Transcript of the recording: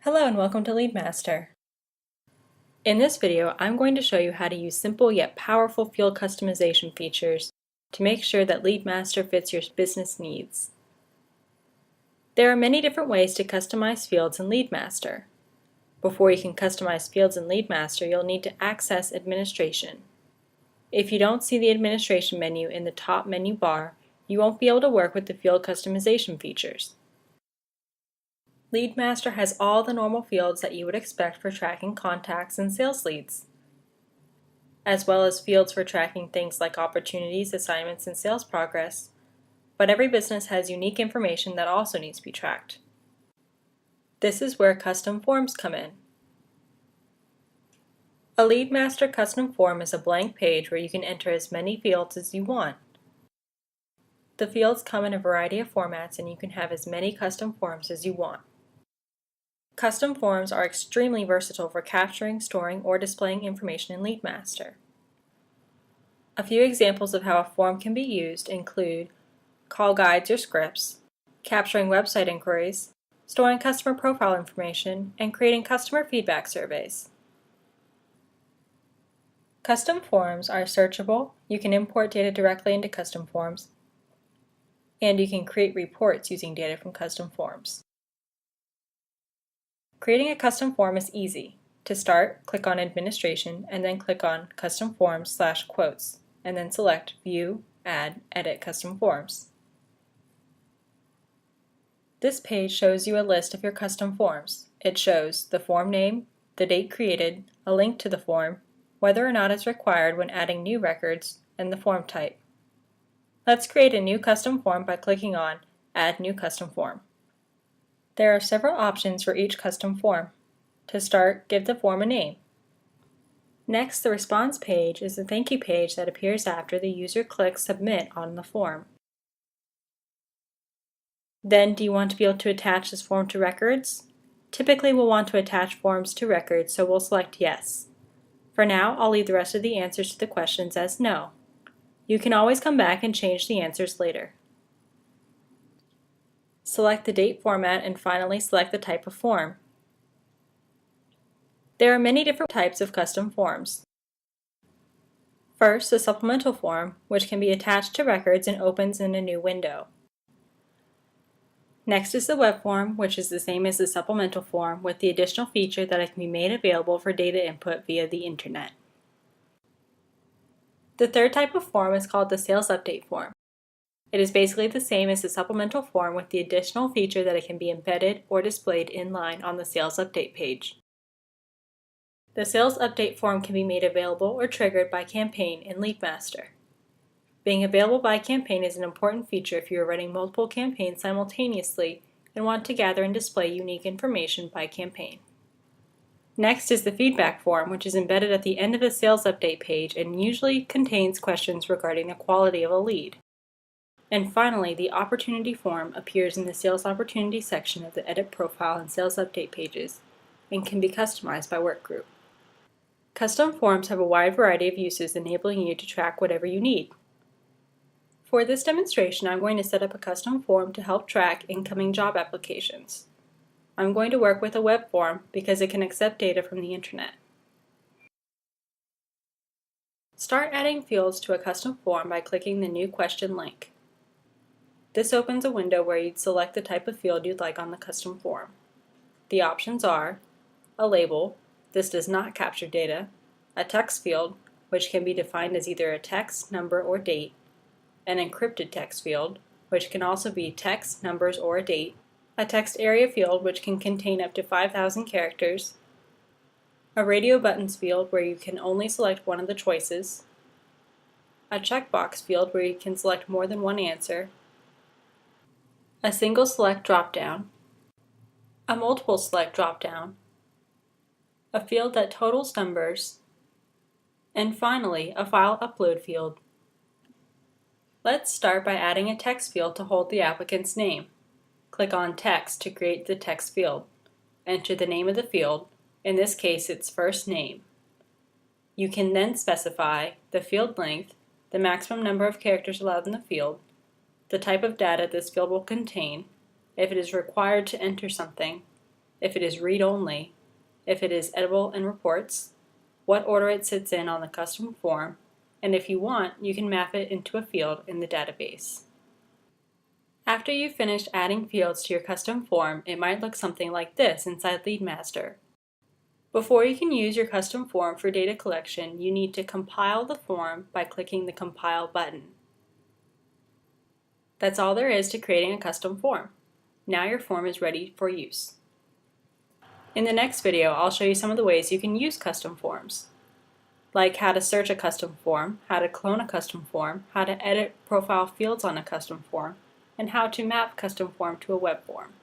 Hello and welcome to LeadMaster. In this video, I'm going to show you how to use simple yet powerful field customization features to make sure that LeadMaster fits your business needs. There are many different ways to customize fields in LeadMaster. Before you can customize fields in LeadMaster, you'll need to access Administration. If you don't see the Administration menu in the top menu bar, you won't be able to work with the field customization features. LeadMaster has all the normal fields that you would expect for tracking contacts and sales leads, as well as fields for tracking things like opportunities, assignments, and sales progress, but every business has unique information that also needs to be tracked. This is where custom forms come in. A LeadMaster custom form is a blank page where you can enter as many fields as you want. The fields come in a variety of formats and you can have as many custom forms as you want. Custom forms are extremely versatile for capturing, storing, or displaying information in LeadMaster. A few examples of how a form can be used include call guides or scripts, capturing website inquiries, storing customer profile information, and creating customer feedback surveys. Custom forms are searchable, you can import data directly into custom forms, and you can create reports using data from custom forms. Creating a custom form is easy. To start, click on Administration and then click on Custom Forms/Quotes and then select View, Add, Edit Custom Forms. This page shows you a list of your custom forms. It shows the form name, the date created, a link to the form, whether or not it's required when adding new records, and the form type. Let's create a new custom form by clicking on Add New Custom Form. There are several options for each custom form. To start, give the form a name. Next, the response page is the thank you page that appears after the user clicks Submit on the form. Then, do you want to be able to attach this form to records? Typically, we'll want to attach forms to records, so we'll select Yes. For now, I'll leave the rest of the answers to the questions as No. You can always come back and change the answers later. Select the date format and finally select the type of form. There are many different types of custom forms. First, the supplemental form, which can be attached to records and opens in a new window. Next is the web form, which is the same as the supplemental form with the additional feature that it can be made available for data input via the internet. The third type of form is called the sales update form. It is basically the same as the supplemental form with the additional feature that it can be embedded or displayed inline on the sales update page. The sales update form can be made available or triggered by campaign in LeadMaster. Being available by campaign is an important feature if you are running multiple campaigns simultaneously and want to gather and display unique information by campaign. Next is the feedback form, which is embedded at the end of the sales update page and usually contains questions regarding the quality of a lead. And finally, the opportunity form appears in the sales opportunity section of the edit profile and sales update pages and can be customized by work group. Custom forms have a wide variety of uses, enabling you to track whatever you need. For this demonstration, I'm going to set up a custom form to help track incoming job applications. I'm going to work with a web form because it can accept data from the internet. Start adding fields to a custom form by clicking the New Question link. This opens a window where you'd select the type of field you'd like on the custom form. The options are a label, this does not capture data, a text field, which can be defined as either a text, number, or date, an encrypted text field, which can also be text, numbers, or a date, a text area field, which can contain up to 5,000 characters, a radio buttons field where you can only select one of the choices, a checkbox field where you can select more than one answer, a single select dropdown, a multiple select dropdown, a field that totals numbers, and finally a file upload field. Let's start by adding a text field to hold the applicant's name. Click on Text to create the text field. Enter the name of the field, in this case it's first name. You can then specify the field length, the maximum number of characters allowed in the field, the type of data this field will contain, if it is required to enter something, if it is read-only, if it is editable in reports, what order it sits in on the custom form, and if you want, you can map it into a field in the database. After you've finished adding fields to your custom form, it might look something like this inside LeadMaster. Before you can use your custom form for data collection, you need to compile the form by clicking the Compile button. That's all there is to creating a custom form. Now your form is ready for use. In the next video, I'll show you some of the ways you can use custom forms, like how to search a custom form, how to clone a custom form, how to edit profile fields on a custom form, and how to map custom form to a web form.